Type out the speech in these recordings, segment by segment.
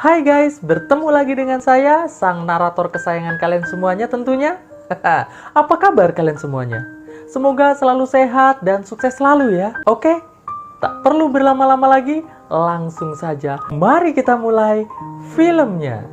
Hai guys, bertemu lagi dengan saya, sang narator kesayangan kalian semuanya tentunya. Apa kabar kalian semuanya? Semoga selalu sehat dan sukses selalu ya. Oke? Tak perlu berlama-lama lagi, langsung saja. Mari kita mulai filmnya.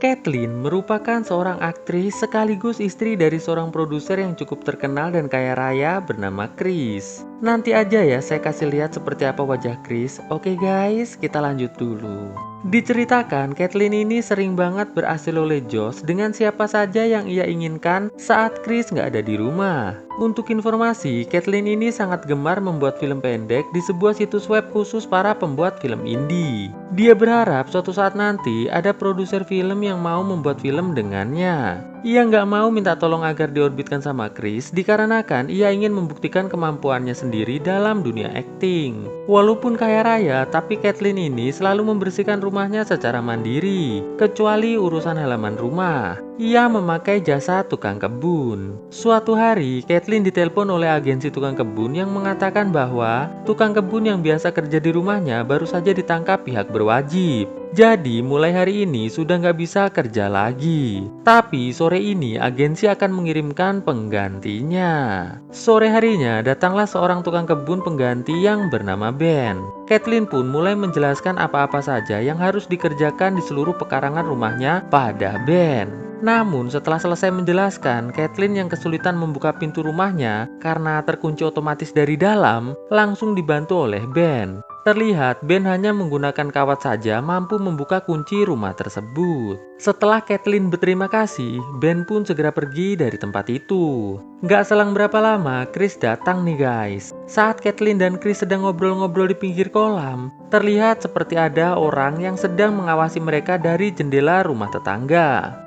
Caitlyn merupakan seorang aktris sekaligus istri dari seorang produser yang cukup terkenal dan kaya raya bernama Chris. Nanti aja ya saya kasih lihat seperti apa wajah Chris. Oke guys, kita lanjut dulu. Diceritakan, Caitlyn ini sering banget berhasil oleh Josh dengan siapa saja yang ia inginkan saat Chris nggak ada di rumah. Untuk informasi, Caitlyn ini sangat gemar membuat film pendek di sebuah situs web khusus para pembuat film indie. Dia berharap suatu saat nanti ada produser film yang mau membuat film dengannya. Ia nggak mau minta tolong agar diorbitkan sama Chris dikarenakan ia ingin membuktikan kemampuannya sendiri dalam dunia akting. Walaupun kaya raya, tapi Caitlyn ini selalu membersihkan rumahnya secara mandiri, kecuali urusan halaman rumah. Ia memakai jasa tukang kebun. Suatu hari, Caitlyn ditelepon oleh agensi tukang kebun yang mengatakan bahwa tukang kebun yang biasa kerja di rumahnya baru saja ditangkap pihak berwajib. Jadi mulai hari ini sudah nggak bisa kerja lagi. Tapi sore ini agensi akan mengirimkan penggantinya. Sore harinya datanglah seorang tukang kebun pengganti yang bernama Ben. Caitlyn pun mulai menjelaskan apa-apa saja yang harus dikerjakan di seluruh pekarangan rumahnya pada Ben. Namun setelah selesai menjelaskan, Caitlyn yang kesulitan membuka pintu rumahnya karena terkunci otomatis dari dalam, langsung dibantu oleh Ben. Terlihat Ben hanya menggunakan kawat saja mampu membuka kunci rumah tersebut. Setelah Caitlyn berterima kasih, Ben pun segera pergi dari tempat itu. Nggak selang berapa lama, Chris datang nih guys. Saat Caitlyn dan Chris sedang ngobrol-ngobrol di pinggir kolam, terlihat seperti ada orang yang sedang mengawasi mereka dari jendela rumah tetangga.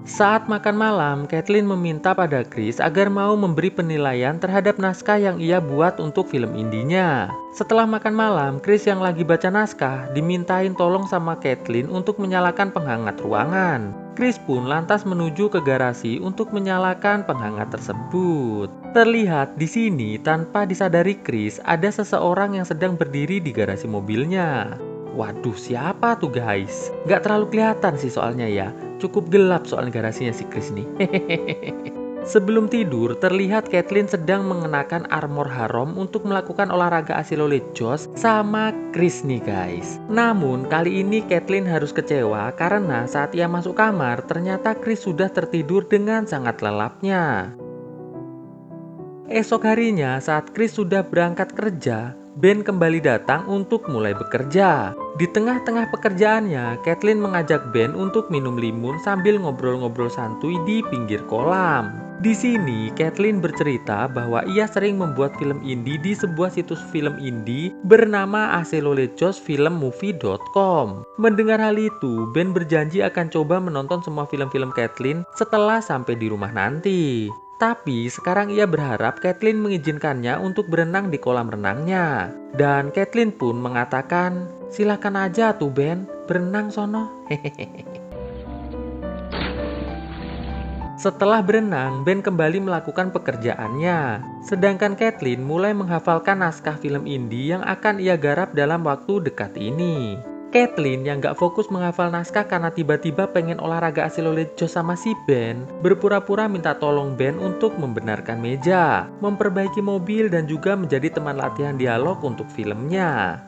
Saat makan malam, Caitlyn meminta pada Chris agar mau memberi penilaian terhadap naskah yang ia buat untuk film indinya. Setelah makan malam, Chris yang lagi baca naskah dimintain tolong sama Caitlyn untuk menyalakan penghangat ruangan. Chris pun lantas menuju ke garasi untuk menyalakan penghangat tersebut. Terlihat di sini tanpa disadari Chris ada seseorang yang sedang berdiri di garasi mobilnya. Waduh, siapa tuh guys? Gak terlalu kelihatan sih soalnya ya. Cukup gelap soal garasinya si Chris nih. Sebelum tidur, terlihat Caitlyn sedang mengenakan armor harom untuk melakukan olahraga hasil oleh Josh sama Chris nih guys. Namun kali ini Caitlyn harus kecewa karena saat ia masuk kamar, ternyata Chris sudah tertidur dengan sangat lelapnya. Esok harinya saat Chris sudah berangkat kerja, Ben kembali datang untuk mulai bekerja. Di tengah-tengah pekerjaannya, Caitlyn mengajak Ben untuk minum limun sambil ngobrol-ngobrol santuy di pinggir kolam. Di sini, Caitlyn bercerita bahwa ia sering membuat film indie di sebuah situs film indie bernama acelolejosfilmmovie.com. Mendengar hal itu, Ben berjanji akan coba menonton semua film-film Caitlyn setelah sampai di rumah nanti. Tapi sekarang ia berharap Caitlyn mengizinkannya untuk berenang di kolam renangnya. Dan Caitlyn pun mengatakan, silakan aja tuh Ben, berenang sono. Setelah berenang, Ben kembali melakukan pekerjaannya. Sedangkan Caitlyn mulai menghafalkan naskah film indie yang akan ia garap dalam waktu dekat ini. Caitlyn yang gak fokus menghafal naskah karena tiba-tiba pengen olahraga hasil oleh Josh sama si Ben, berpura-pura minta tolong Ben untuk membenarkan meja, memperbaiki mobil dan juga menjadi teman latihan dialog untuk filmnya.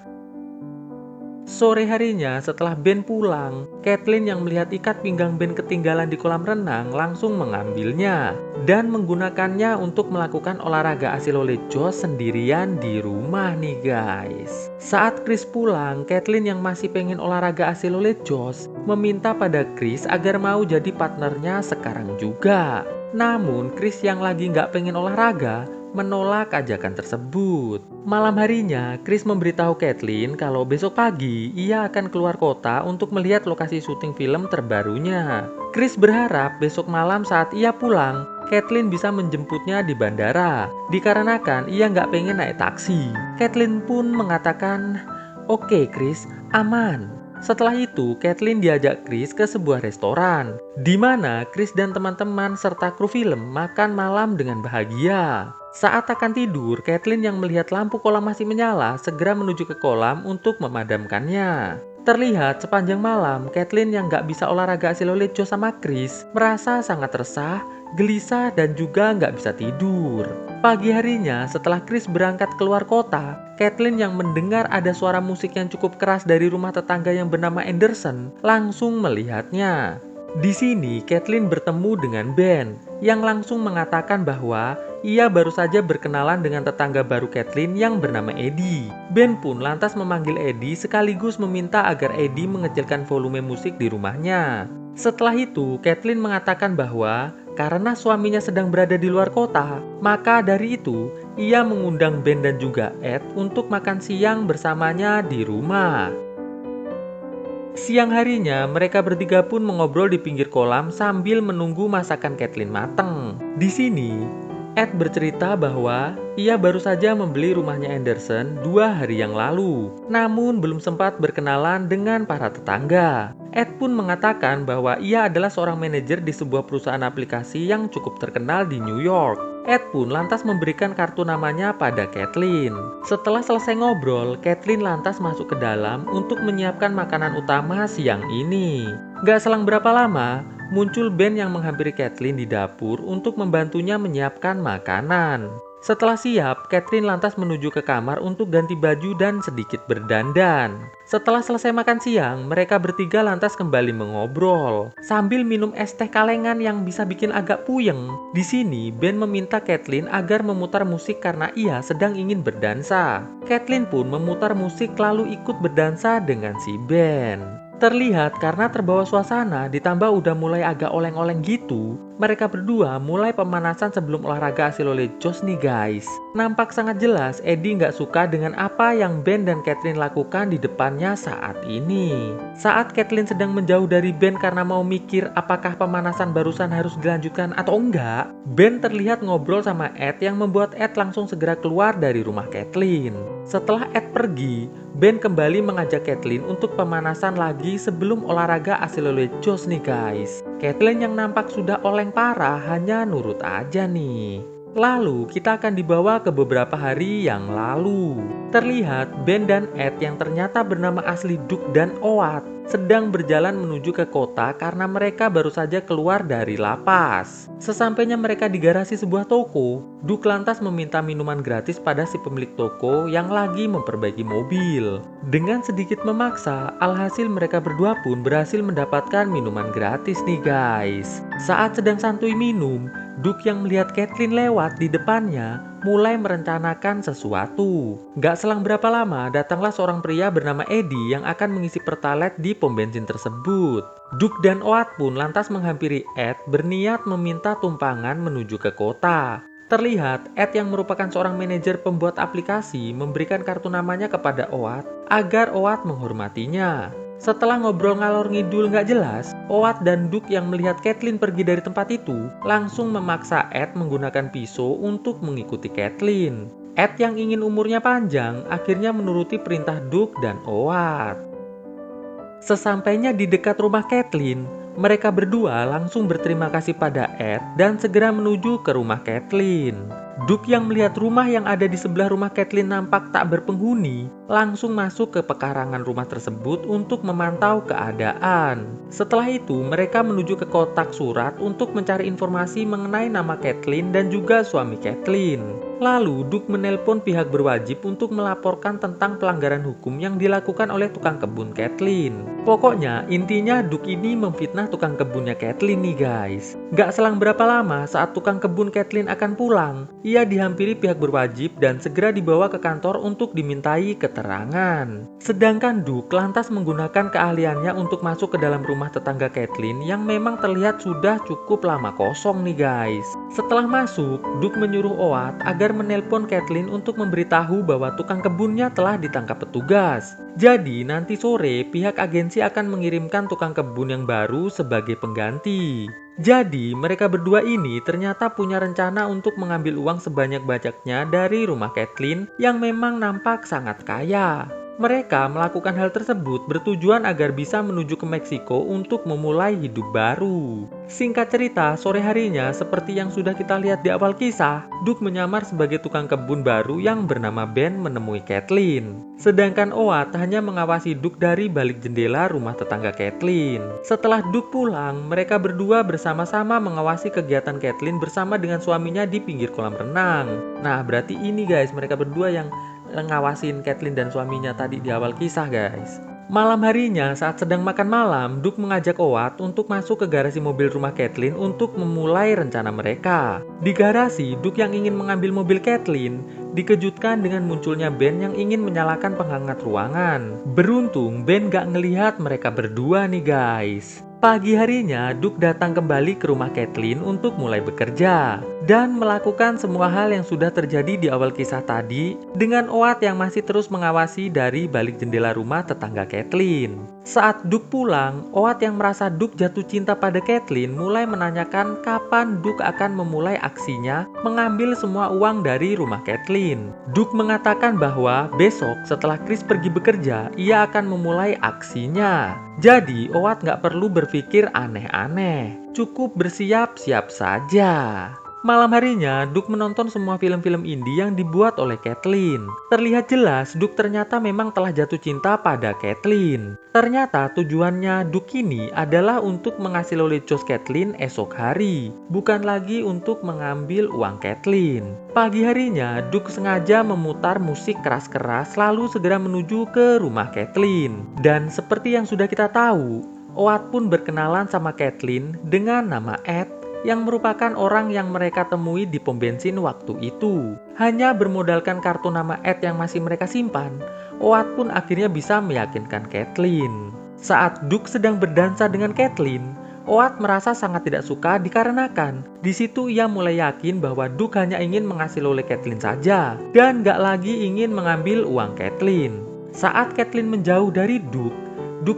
Sore harinya setelah Ben pulang, Caitlyn yang melihat ikat pinggang Ben ketinggalan di kolam renang langsung mengambilnya dan menggunakannya untuk melakukan olahraga hasil oleh Josh sendirian di rumah nih guys. Saat Chris pulang, Caitlyn yang masih pengen olahraga hasil oleh Josh meminta pada Chris agar mau jadi partnernya sekarang juga. Namun Chris yang lagi nggak pengen olahraga menolak ajakan tersebut. Malam harinya, Chris memberitahu Caitlyn kalau besok pagi ia akan keluar kota untuk melihat lokasi syuting film terbarunya. Chris berharap besok malam saat ia pulang, Caitlyn bisa menjemputnya di bandara, dikarenakan ia nggak pengen naik taksi. Caitlyn pun mengatakan, "Oke Chris, aman." Setelah itu, Caitlyn diajak Chris ke sebuah restoran, di mana Chris dan teman-teman serta kru film makan malam dengan bahagia. Saat akan tidur, Caitlin yang melihat lampu kolam masih menyala segera menuju ke kolam untuk memadamkannya. Terlihat sepanjang malam, Caitlin yang gak bisa olahraga Asilolet Joe sama Chris merasa sangat resah, gelisah, dan juga gak bisa tidur. Pagi harinya, setelah Chris berangkat keluar kota, Caitlin yang mendengar ada suara musik yang cukup keras dari rumah tetangga yang bernama Anderson langsung melihatnya. Di sini, Caitlin bertemu dengan Ben yang langsung mengatakan bahwa ia baru saja berkenalan dengan tetangga baru Caitlin yang bernama Eddie. Ben pun lantas memanggil Eddie sekaligus meminta agar Eddie mengecilkan volume musik di rumahnya. Setelah itu, Caitlin mengatakan bahwa karena suaminya sedang berada di luar kota, maka dari itu ia mengundang Ben dan juga Ed untuk makan siang bersamanya di rumah. Siang harinya, mereka bertiga pun mengobrol di pinggir kolam sambil menunggu masakan Caitlin mateng. Di sini, Ed bercerita bahwa ia baru saja membeli rumahnya Anderson 2 hari yang lalu, namun belum sempat berkenalan dengan para tetangga. Ed pun mengatakan bahwa ia adalah seorang manajer di sebuah perusahaan aplikasi yang cukup terkenal di New York. Ed pun lantas memberikan kartu namanya pada Caitlin. Setelah selesai ngobrol, Caitlin lantas masuk ke dalam untuk menyiapkan makanan utama siang ini. Gak selang berapa lama, muncul Ben yang menghampiri Caitlin di dapur untuk membantunya menyiapkan makanan. Setelah siap, Caitlin lantas menuju ke kamar untuk ganti baju dan sedikit berdandan. Setelah selesai makan siang, mereka bertiga lantas kembali mengobrol sambil minum es teh kalengan yang bisa bikin agak puyeng. Di sini, Ben meminta Caitlin agar memutar musik karena ia sedang ingin berdansa. Caitlin pun memutar musik lalu ikut berdansa dengan si Ben. Terlihat karena terbawa suasana ditambah udah mulai agak oleng-oleng gitu, mereka berdua mulai pemanasan sebelum olahraga Asilolet Joe nih guys. Nampak sangat jelas Eddie nggak suka dengan apa yang Ben dan Caitlin lakukan di depannya saat ini. Saat Caitlin sedang menjauh dari Ben karena mau mikir apakah pemanasan barusan harus dilanjutkan atau enggak, Ben terlihat ngobrol sama Ed yang membuat Ed langsung segera keluar dari rumah Caitlin. Setelah Ed pergi, Ben kembali mengajak Caitlin untuk pemanasan lagi sebelum olahraga Asilolet Joe nih guys. Caitlin yang nampak sudah oleng parah hanya nurut aja nih. Lalu kita akan dibawa ke beberapa hari yang lalu. Terlihat Ben dan Ed yang ternyata bernama asli Duke dan Oat sedang berjalan menuju ke kota karena mereka baru saja keluar dari lapas. Sesampainya mereka di garasi sebuah toko, Duke lantas meminta minuman gratis pada si pemilik toko yang lagi memperbaiki mobil. Dengan sedikit memaksa, alhasil mereka berdua pun berhasil mendapatkan minuman gratis nih guys. Saat sedang santuy minum, Duke yang melihat Caitlin lewat di depannya mulai merencanakan sesuatu. Gak selang berapa lama, datanglah seorang pria bernama Eddie yang akan mengisi pertalite di pom bensin tersebut. Duke dan Oat pun lantas menghampiri Ed berniat meminta tumpangan menuju ke kota. Terlihat Ed yang merupakan seorang manajer pembuat aplikasi memberikan kartu namanya kepada Oat agar Oat menghormatinya. Setelah ngobrol ngalor ngidul nggak jelas, Oat dan Duke yang melihat Caitlin pergi dari tempat itu langsung memaksa Ed menggunakan pisau untuk mengikuti Caitlin. Ed yang ingin umurnya panjang akhirnya menuruti perintah Duke dan Oat. Sesampainya di dekat rumah Caitlin, mereka berdua langsung berterima kasih pada Ed dan segera menuju ke rumah Caitlin. Duke yang melihat rumah yang ada di sebelah rumah Caitlin nampak tak berpenghuni, langsung masuk ke pekarangan rumah tersebut untuk memantau keadaan. Setelah itu, mereka menuju ke kotak surat untuk mencari informasi mengenai nama Caitlin dan juga suami Caitlin. Lalu, Duke menelpon pihak berwajib untuk melaporkan tentang pelanggaran hukum yang dilakukan oleh tukang kebun Caitlin. Pokoknya, intinya Duke ini memfitnah tukang kebunnya Caitlin nih guys. Gak selang berapa lama saat tukang kebun Caitlin akan pulang, ia dihampiri pihak berwajib dan segera dibawa ke kantor untuk dimintai keterangan. Sedangkan Duke lantas menggunakan keahliannya untuk masuk ke dalam rumah tetangga Caitlin yang memang terlihat sudah cukup lama kosong nih guys. Setelah masuk, Duke menyuruh Oat agar menelpon Caitlin untuk memberitahu bahwa tukang kebunnya telah ditangkap petugas. Jadi nanti sore pihak agensi akan mengirimkan tukang kebun yang baru sebagai pengganti. Jadi mereka berdua ini ternyata punya rencana untuk mengambil uang sebanyak-banyaknya dari rumah Caitlin yang memang nampak sangat kaya. Mereka melakukan hal tersebut bertujuan agar bisa menuju ke Meksiko untuk memulai hidup baru. Singkat cerita, sore harinya seperti yang sudah kita lihat di awal kisah, Duke menyamar sebagai tukang kebun baru yang bernama Ben menemui Kathleen. Sedangkan Oat hanya mengawasi Duke dari balik jendela rumah tetangga Kathleen. Setelah Duke pulang, mereka berdua bersama-sama mengawasi kegiatan Kathleen bersama dengan suaminya di pinggir kolam renang. Nah, berarti ini guys, mereka berdua yang ngawasin Kathleen dan suaminya tadi di awal kisah guys. Malam harinya saat sedang makan malam, Duke mengajak Oat untuk masuk ke garasi mobil rumah Kathleen untuk memulai rencana mereka. Di garasi, Duke yang ingin mengambil mobil Kathleen dikejutkan dengan munculnya Ben yang ingin menyalakan penghangat ruangan. Beruntung Ben gak ngelihat mereka berdua nih guys. Pagi harinya, Duke datang kembali ke rumah Kathleen untuk mulai bekerja dan melakukan semua hal yang sudah terjadi di awal kisah tadi dengan Oat yang masih terus mengawasi dari balik jendela rumah tetangga Kathleen. Saat Duke pulang, Oat yang merasa Duke jatuh cinta pada Kathleen mulai menanyakan kapan Duke akan memulai aksinya mengambil semua uang dari rumah Kathleen. Duke mengatakan bahwa besok setelah Chris pergi bekerja, ia akan memulai aksinya. Jadi, Oat nggak perlu berpikir aneh-aneh, cukup bersiap-siap saja. Malam harinya, Duke menonton semua film-film indie yang dibuat oleh Kathleen. Terlihat jelas, Duke ternyata memang telah jatuh cinta pada Kathleen. Ternyata tujuannya Duke ini adalah untuk mengasih lelecos Kathleen esok hari, bukan lagi untuk mengambil uang Kathleen. Pagi harinya, Duke sengaja memutar musik keras-keras lalu segera menuju ke rumah Kathleen. Dan seperti yang sudah kita tahu, Oat pun berkenalan sama Kathleen dengan nama Ed, yang merupakan orang yang mereka temui di pom bensin waktu itu. Hanya bermodalkan kartu nama Ed yang masih mereka simpan, Oat pun akhirnya bisa meyakinkan Kathleen. Saat Duke sedang berdansa dengan Kathleen, Oat merasa sangat tidak suka dikarenakan di situ ia mulai yakin bahwa Duke hanya ingin mengasih oleh Kathleen saja dan gak lagi ingin mengambil uang Kathleen. Saat Kathleen menjauh dari Duke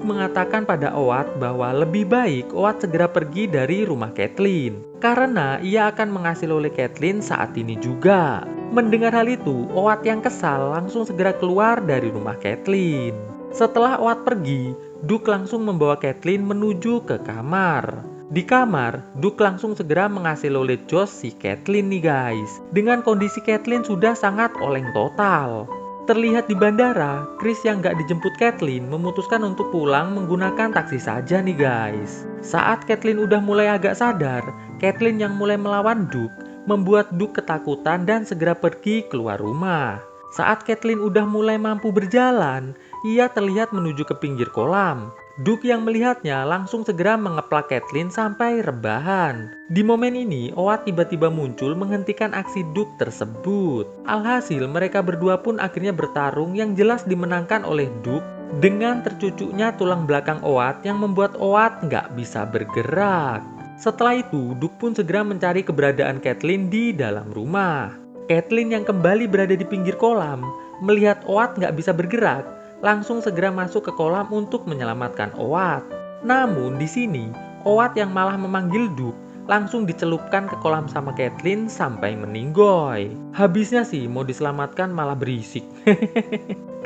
mengatakan pada Oat bahwa lebih baik Oat segera pergi dari rumah Kathleen karena ia akan mengasih oleh Kathleen saat ini juga. Mendengar hal itu, Oat yang kesal langsung segera keluar dari rumah Kathleen. Setelah Oat pergi, Duke langsung membawa Kathleen menuju ke kamar. Di kamar, Duke langsung segera mengasih lelecos si Kathleen nih guys. Dengan kondisi Kathleen sudah sangat oleng total. Terlihat di bandara, Chris yang gak dijemput Kathleen memutuskan untuk pulang menggunakan taksi saja nih guys. Saat Kathleen udah mulai agak sadar, Kathleen yang mulai melawan Duke membuat Duke ketakutan dan segera pergi keluar rumah. Saat Kathleen udah mulai mampu berjalan, ia terlihat menuju ke pinggir kolam. Duke yang melihatnya langsung segera mengeplak Kathleen sampai rebahan. Di momen ini, Oat tiba-tiba muncul menghentikan aksi Duke tersebut. Alhasil, mereka berdua pun akhirnya bertarung yang jelas dimenangkan oleh Duke dengan tercucuknya tulang belakang Oat yang membuat Oat nggak bisa bergerak. Setelah itu, Duke pun segera mencari keberadaan Kathleen di dalam rumah. Kathleen yang kembali berada di pinggir kolam, melihat Oat nggak bisa bergerak, langsung segera masuk ke kolam untuk menyelamatkan Oat. Namun di sini, Oat yang malah memanggil Duke langsung dicelupkan ke kolam sama Kathleen sampai meninggoy. Habisnya sih mau diselamatkan malah berisik.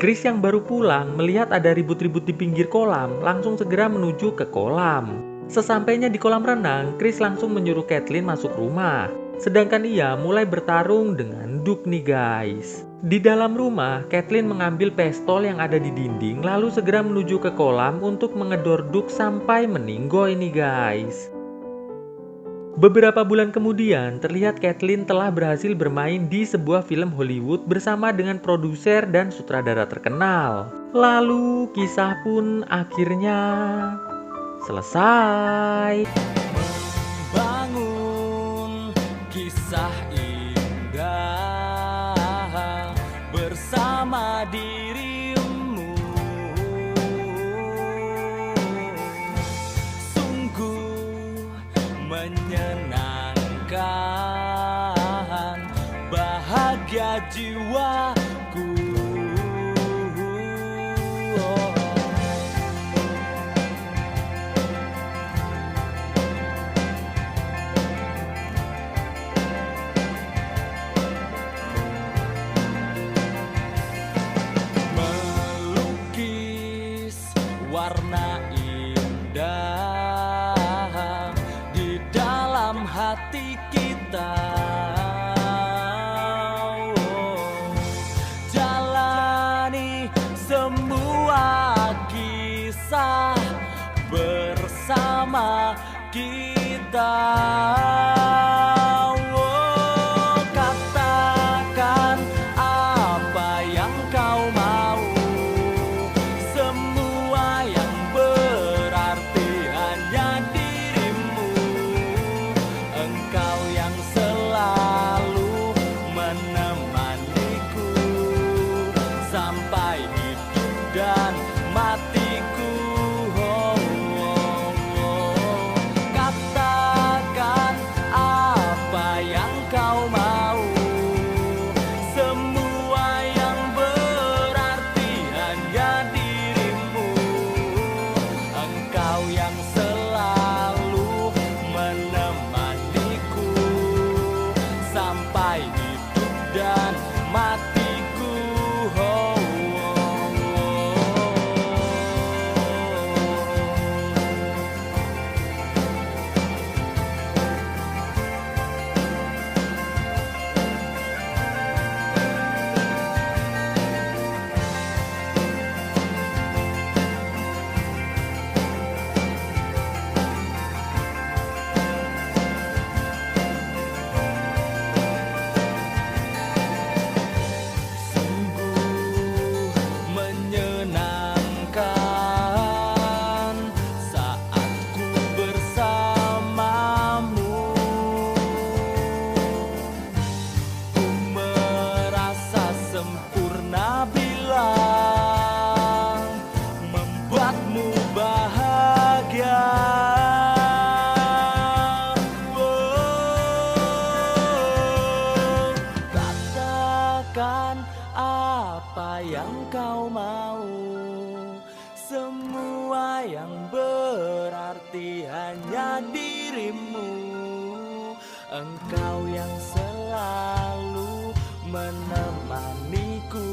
Chris yang baru pulang melihat ada ribut-ribut di pinggir kolam langsung segera menuju ke kolam. Sesampainya di kolam renang, Chris langsung menyuruh Kathleen masuk rumah. Sedangkan ia mulai bertarung dengan Duke nih guys. Di dalam rumah, Kathleen mengambil pistol yang ada di dinding lalu segera menuju ke kolam untuk mengedor Duke sampai meninggoy nih guys. Beberapa bulan kemudian, terlihat Kathleen telah berhasil bermain di sebuah film Hollywood bersama dengan produser dan sutradara terkenal. Lalu kisah pun akhirnya selesai. Kisah indah bersama dirimu, sungguh menyenangkan, bahagia jiwaku. cinta. Oh, katakan apa yang kau mau, semua yang berarti hanya dirimu. Engkau yang selalu menemaniku sampai hidup dan matiku. Oh, oh, oh. Katakan apa yang kau mau, semua yang berarti hanya dirimu. Engkau yang selalu menemaniku sampai hidup dan matiku. Oh, oh, oh. Sungguh menyenangkan saat ku bersamamu. Ku merasa sempurna bila membuatmu bahagia. Oh, katakan apa yang kau mau, semua yang berarti hanya dirimu. Engkau yang selalu menemaniku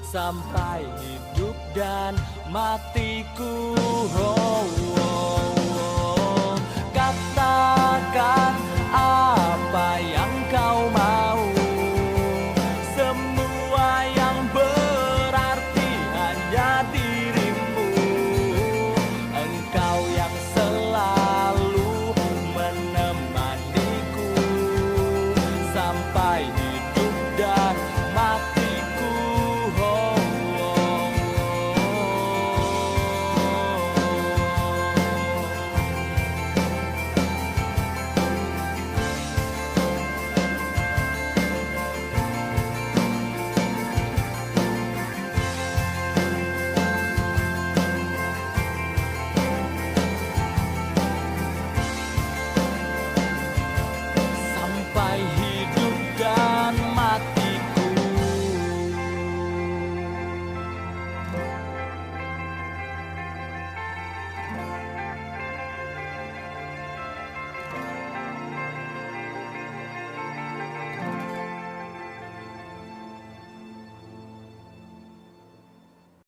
sampai hidup dan matiku. Oh,